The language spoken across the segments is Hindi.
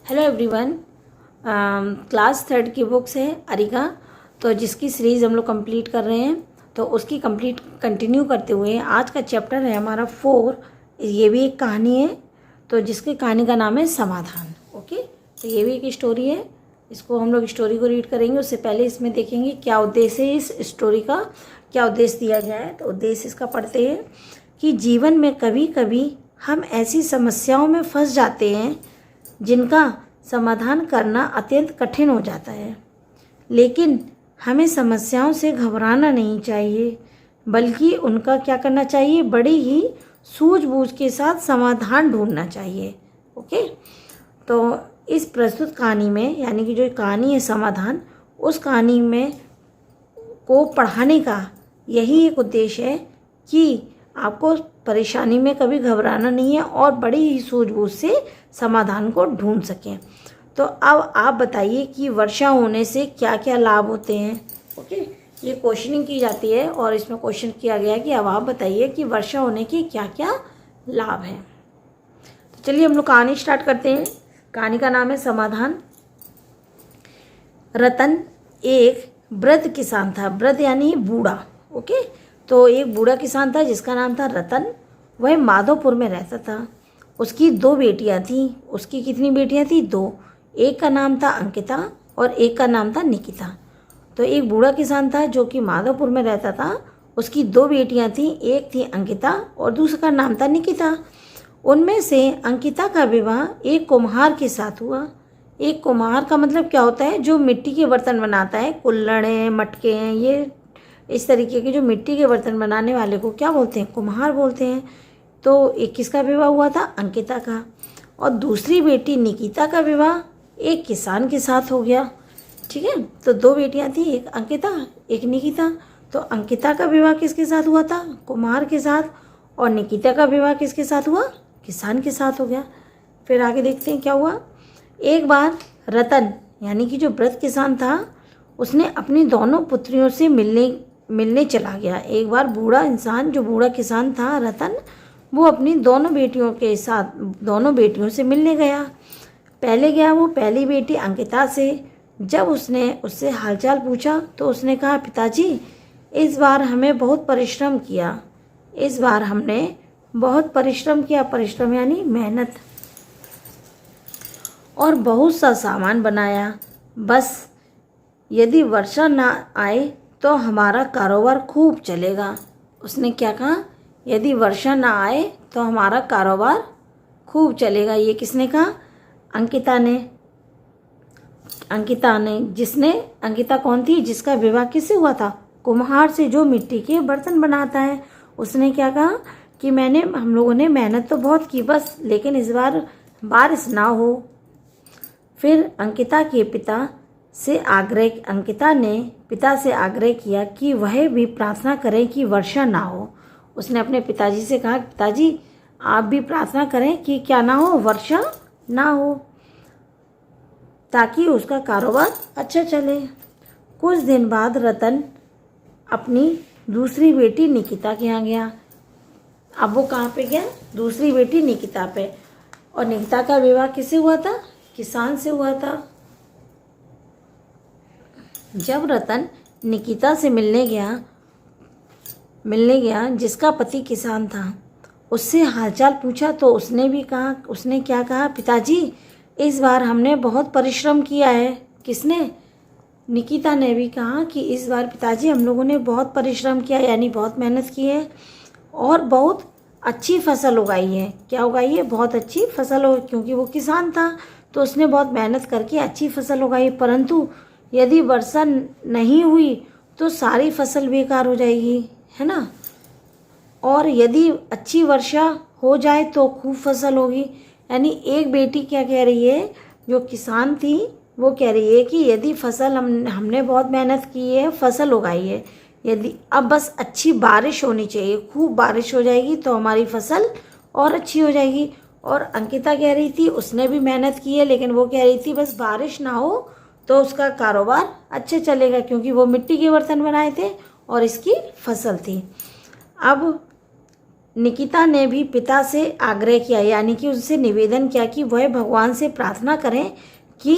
Hello everyone. क्लास थर्ड की बुक्स है अरिका, तो जिसकी सीरीज़ हम लोग कंप्लीट कर रहे हैं, तो उसकी कंप्लीट कंटिन्यू करते हुए आज का चैप्टर है हमारा 4। ये भी एक कहानी है, तो जिसकी कहानी का नाम है समाधान। ओके, तो ये भी एक स्टोरी है। इसको हम लोग स्टोरी को रीड करेंगे, उससे पहले इसमें देखेंगे क्या उद्देश्य है इस स्टोरी का, क्या उद्देश्य दिया गया है। तो उद्देश्य इसका पढ़ते हैं कि जीवन में कभी कभी हम ऐसी समस्याओं में फंस जाते हैं जिनका समाधान करना अत्यंत कठिन हो जाता है, लेकिन हमें समस्याओं से घबराना नहीं चाहिए, बल्कि उनका क्या करना चाहिए, बड़ी ही सूझबूझ के साथ समाधान ढूंढना चाहिए। ओके, तो इस प्रस्तुत कहानी में, यानी कि जो कहानी है समाधान, उस कहानी में को पढ़ाने का यही एक उद्देश्य है कि आपको परेशानी में कभी घबराना नहीं है और बड़ी ही सूझबूझ से समाधान को ढूंढ सकें। तो अब आप बताइए कि वर्षा होने से क्या क्या लाभ होते हैं। ओके, ये क्वेश्चनिंग की जाती है और इसमें क्वेश्चन किया गया है कि अब आप बताइए कि वर्षा होने के क्या क्या लाभ हैं। तो चलिए हम लोग कहानी स्टार्ट करते हैं। कहानी का नाम है समाधान। रतन एक वृद्ध किसान था। वृद्ध यानी बूढ़ा। ओके, तो एक बूढ़ा किसान था जिसका नाम था रतन। वह माधोपुर में रहता था। उसकी 2 बेटियां थीं। उसकी कितनी बेटियां थी? 2। एक का नाम था अंकिता और एक का नाम था निकिता। तो एक बूढ़ा किसान था जो कि माधोपुर में रहता था। उसकी 2 बेटियां थीं, एक थी अंकिता और दूसरा का नाम था निकिता। उनमें से अंकिता का विवाह एक कुम्हार के साथ हुआ। एक कुम्हार का मतलब क्या होता है? जो मिट्टी के बर्तन बनाता है, कुल्हड़ हैं, मटके हैं, ये इस तरीके के जो मिट्टी के बर्तन बनाने वाले को क्या बोलते हैं? कुम्हार बोलते हैं। तो एक किसका विवाह हुआ था? अंकिता का। और दूसरी बेटी निकिता का विवाह एक किसान के साथ हो गया। ठीक है, तो 2 बेटियां थी, एक अंकिता एक निकिता। तो अंकिता का विवाह किसके साथ हुआ था? कुम्हार के साथ। और निकिता का विवाह किसके साथ हुआ? किसान के साथ हो गया। फिर आगे देखते हैं क्या हुआ। एक बार रतन, यानी कि जो वृद्ध किसान था, उसने अपनी दोनों पुत्रियों से मिलने चला गया। एक बार बूढ़ा इंसान, जो बूढ़ा किसान था रतन, वो अपनी दोनों बेटियों से मिलने गया। पहले गया वो पहली बेटी अंकिता से। जब उसने उससे हालचाल पूछा तो उसने कहा, पिताजी, इस बार हमें बहुत परिश्रम किया। इस बार हमने बहुत परिश्रम किया। परिश्रम यानी मेहनत। और बहुत सा सामान बनाया। बस यदि वर्षा ना आए तो हमारा कारोबार खूब चलेगा। उसने क्या कहा? यदि वर्षा ना आए तो हमारा कारोबार खूब चलेगा। ये किसने कहा? अंकिता ने। अंकिता कौन थी? जिसका विवाह किससे हुआ था? कुम्हार से, जो मिट्टी के बर्तन बनाता है। उसने क्या कहा कि हम लोगों ने मेहनत तो बहुत की, बस लेकिन इस बार बारिश ना हो। फिर अंकिता ने पिता से आग्रह किया कि वह भी प्रार्थना करें कि वर्षा ना हो। उसने अपने पिताजी से कहा, पिताजी, आप भी प्रार्थना करें कि क्या ना हो, वर्षा ना हो, ताकि उसका कारोबार अच्छा चले। कुछ दिन बाद रतन अपनी दूसरी बेटी निकिता के यहाँ गया। अब वो कहाँ पे गया? दूसरी बेटी निकिता पे। और निकिता का विवाह किससे हुआ था? किसान से हुआ था। जब रतन निकिता से मिलने गया, जिसका पति किसान था, उससे हालचाल पूछा तो उसने क्या कहा? पिताजी, इस बार हमने बहुत परिश्रम किया है। किसने? निकिता ने भी कहा कि इस बार पिताजी हम लोगों ने बहुत परिश्रम किया, यानी बहुत मेहनत की है और बहुत अच्छी फसल उगाई है। क्या उगाई है? बहुत अच्छी फसल हो, क्योंकि वो किसान था तो उसने बहुत मेहनत करके अच्छी फसल उगाई। परंतु यदि वर्षा नहीं हुई तो सारी फसल बेकार हो जाएगी, है ना। और यदि अच्छी वर्षा हो जाए तो खूब फसल होगी। यानी एक बेटी क्या कह रही है, जो किसान थी, वो कह रही है कि यदि फसल हमने बहुत मेहनत की है, फसल उगाई है, यदि अब बस अच्छी बारिश होनी चाहिए, खूब बारिश हो जाएगी तो हमारी फसल और अच्छी हो जाएगी। और अंकिता कह रही थी, उसने भी मेहनत की है, लेकिन वो कह रही थी बस बारिश ना हो तो उसका कारोबार अच्छे चलेगा, क्योंकि वो मिट्टी के बर्तन बनाए थे और इसकी फसल थी। अब निकिता ने भी पिता से आग्रह किया, यानी कि उससे निवेदन किया कि वह भगवान से प्रार्थना करें कि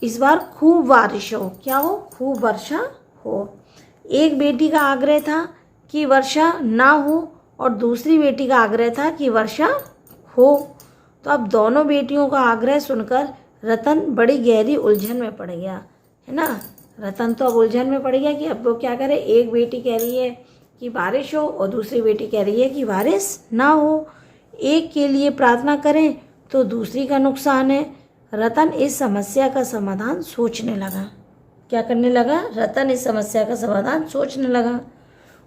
इस बार खूब बारिश हो। क्या हो? खूब वर्षा हो। एक बेटी का आग्रह था कि वर्षा ना हो और दूसरी बेटी का आग्रह था कि वर्षा हो। तो अब दोनों बेटियों का आग्रह सुनकर रतन बड़ी गहरी उलझन में पड़ गया, है ना। रतन तो अब उलझन में पड़ गया कि अब वो क्या करे। एक बेटी कह रही है कि बारिश हो और दूसरी बेटी कह रही है कि बारिश ना हो। एक के लिए प्रार्थना करें तो दूसरी का नुकसान है। रतन इस समस्या का समाधान सोचने लगा। क्या करने लगा? रतन इस समस्या का समाधान सोचने लगा।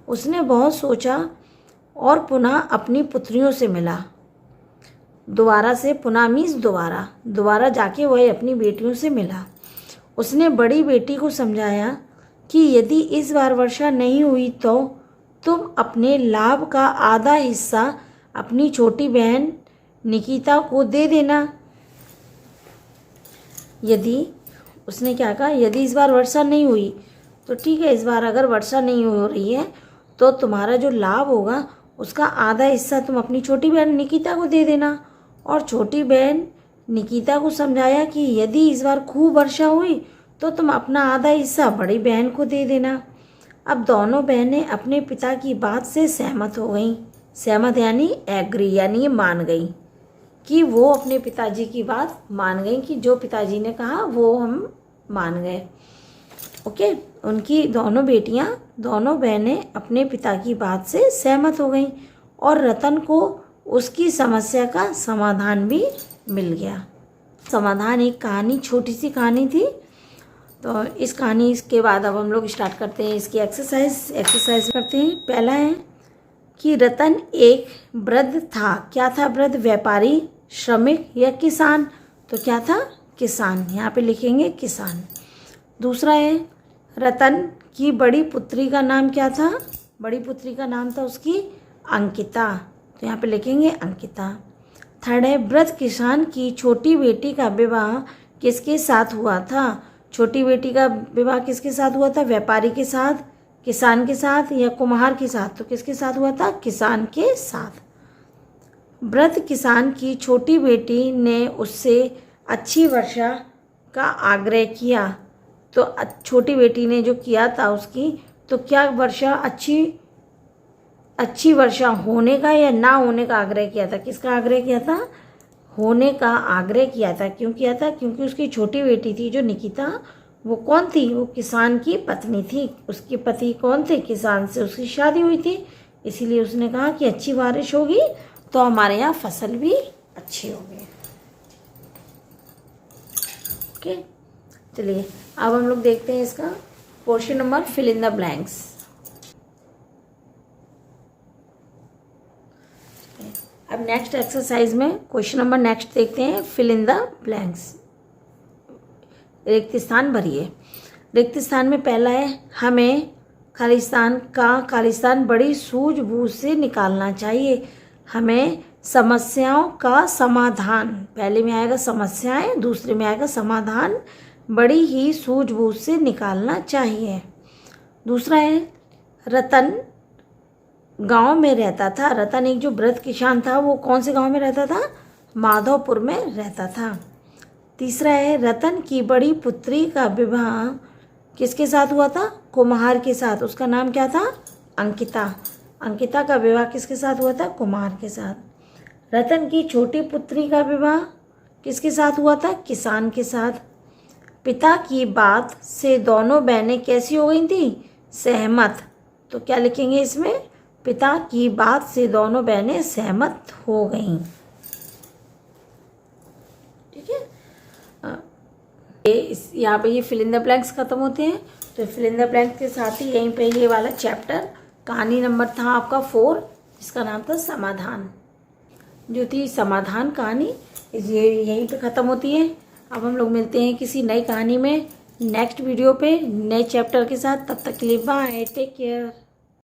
उसने बहुत सोचा और पुनः अपनी पुत्रियों से मिला। दोबारा से, पुनः मीन्स दोबारा जाके वह अपनी बेटियों से मिला। उसने बड़ी बेटी को समझाया कि यदि इस बार वर्षा नहीं हुई तो तुम अपने लाभ का आधा हिस्सा अपनी छोटी बहन निकिता को दे देना। उसने क्या कहा? यदि इस बार वर्षा नहीं हुई तो ठीक है, इस बार अगर वर्षा नहीं हो रही है तो तुम्हारा जो लाभ होगा उसका आधा हिस्सा तुम अपनी छोटी बहन निकिता को दे देना। और छोटी बहन निकिता को समझाया कि यदि इस बार खूब वर्षा हुई तो तुम अपना आधा हिस्सा बड़ी बहन को दे देना। अब दोनों बहनें अपने पिता की बात से सहमत हो गईं। सहमत यानी एग्री, यानी मान गई कि वो अपने पिताजी की बात मान गई कि जो पिताजी ने कहा वो हम मान गए। ओके, उनकी दोनों बहनें अपने पिता की बात से सहमत हो गईं और रतन को उसकी समस्या का समाधान भी मिल गया। समाधान एक कहानी, छोटी सी कहानी थी। तो इस कहानी के बाद अब हम लोग स्टार्ट करते हैं इसकी एक्सरसाइज करते हैं। पहला है कि रतन एक वृद्ध था। क्या था वृद्ध? व्यापारी, श्रमिक या किसान? तो क्या था? किसान। यहाँ पे लिखेंगे किसान। दूसरा है रतन की बड़ी पुत्री का नाम क्या था? बड़ी पुत्री का नाम था उसकी अंकिता। तो यहाँ पे लिखेंगे अंकिता। थर्ड है वृद्ध किसान की छोटी बेटी का विवाह किसके साथ हुआ था? छोटी बेटी का विवाह किसके साथ हुआ था? व्यापारी के साथ, किसान के साथ या कुम्हार के साथ? तो किसके साथ हुआ था? किसान के साथ। वृद्ध किसान की छोटी बेटी ने उससे अच्छी वर्षा का आग्रह किया। तो छोटी बेटी ने जो किया था उसकी, तो क्या वर्षा अच्छी वर्षा होने का या ना होने का आग्रह किया था? किसका आग्रह किया था? होने का आग्रह किया था। क्यों किया था? क्योंकि उसकी छोटी बेटी थी जो निकिता, वो कौन थी? वो किसान की पत्नी थी। उसके पति कौन थे? किसान से उसकी शादी हुई थी। इसीलिए उसने कहा कि अच्छी बारिश होगी तो हमारे यहाँ फसल भी अच्छी होगी। ओके, चलिए अब हम लोग देखते हैं इसका portion number fill in the blanks. अब नेक्स्ट एक्सरसाइज में क्वेश्चन नंबर नेक्स्ट देखते हैं, फिल इन द ब्लैंक्स। रिक्त स्थान भरिए। रिक्त स्थान में पहला है हमें खालिस्तान बड़ी सूझबूझ से निकालना चाहिए। हमें समस्याओं का समाधान, पहले में आएगा समस्याएं, दूसरे में आएगा समाधान, बड़ी ही सूझबूझ से निकालना चाहिए। दूसरा है रतन गांव में रहता था। रतन एक जो वृद्ध किसान था वो कौन से गांव में रहता था? माधोपुर में रहता था। तीसरा है रतन की बड़ी पुत्री का विवाह किसके साथ हुआ था? कुम्हार के साथ। उसका नाम क्या था? अंकिता। अंकिता का विवाह किसके साथ हुआ था? कुम्हार के साथ। रतन की छोटी पुत्री का विवाह किसके साथ हुआ था? किसान के साथ। पिता की बात से दोनों बहनें कैसी हो गई थी? सहमत। तो क्या लिखेंगे इसमें? पिता की बात से दोनों बहनें सहमत हो गईं। ठीक है, यहाँ पे ये फिल इन द ब्लैंक्स खत्म होते हैं। तो फिल इन द ब्लैंक्स के साथ ही यहीं पे ये वाला चैप्टर कहानी नंबर था आपका 4, जिसका नाम था समाधान, जो थी समाधान कहानी, ये यहीं पे ख़त्म होती है। अब हम लोग मिलते हैं किसी नई कहानी में नेक्स्ट वीडियो पे नए चैप्टर के साथ। तब तक के लिए बाय, टेक केयर।